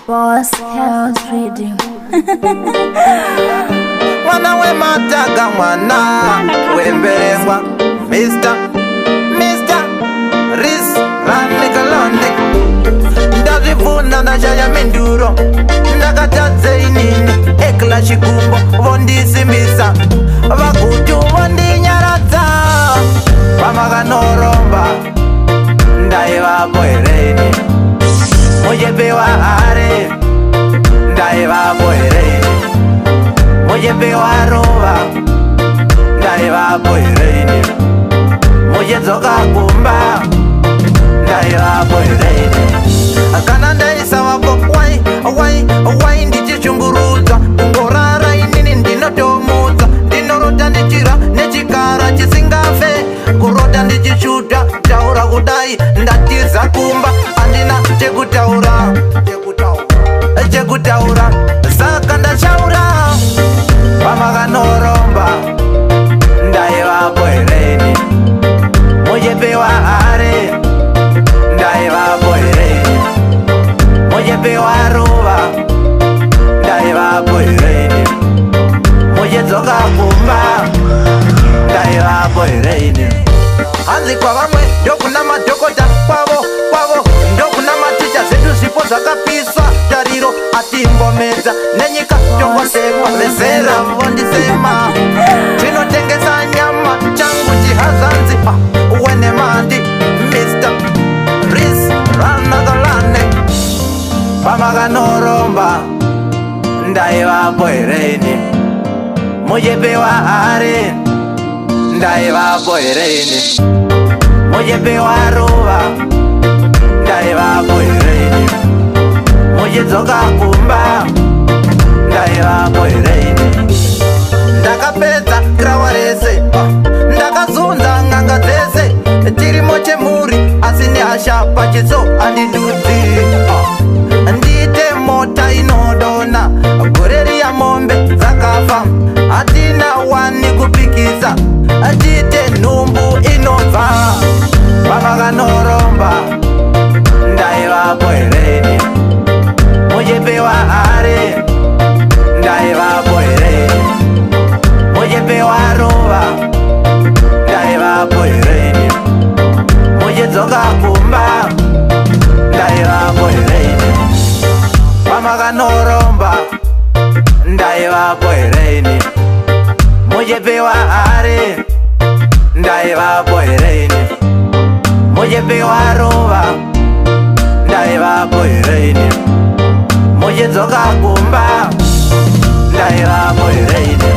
Boss House Reading. Mwana we mataga mwana wemberengwa Mr. Riz Ranikalonde ndazvifunda ndashaya minduro ndakatadze inini ekla chikumbo vondisimisa vagutu vondinyaradza vamakanoromba ndaivapo hereni mujepewa are ndaivapo hereni mujepewa rova ndaivapo hereni mujedzoka kumba ndaivapo hereni kana ndaisavapo wai ndichichungurudza ngorara inini ndinotomudza ndinorota ndichira nechikara chisingafe kurota ndichichuta taura kudai ndatiza kumba andina chekutaura saka ndachaura vamakanoromba ndaivapo hereni mujepewa are ndaivapo hereni mujepewa ruva ndaivapo hereni mujedzoka kumba ndaivapo hereni hanzi kwavamwe ndokuna madhokota kwavo ndokuna maticha zvedu zvipo zvakapiswa tariro atimbomedza nenyika tongosekwa vezera vondisema tinotengesa nyama changu chihazanzi wenemandi Mr. Riz Ranakalane vamakanoromba ndaivapo hereni mujepewa are ndaivapo hereni mujepewa ruva ndaivapo hereni mujedzoka kumba ndaivapo hereni ndakapedza krawa rese ndakazunza n'anga dzese chirimo chemuri asi nehasha pachiso handidudzi ndiite mota inodona goreri ya mombe dzakafa hatina wani kupikisa tiite nhumbu inobva vamakanoromba ndaivapo hereni mujepewa are ndaivapo hereni mujepewa ruva ndaivapo hereni mujedzoka kumba ndaivapo hereni vamakanoromba ndaivapo hereni mujepewa are ndaivapo hereni mujepewa ruva ndaivapo hereni mujedzoka kumba ndaivapo hereni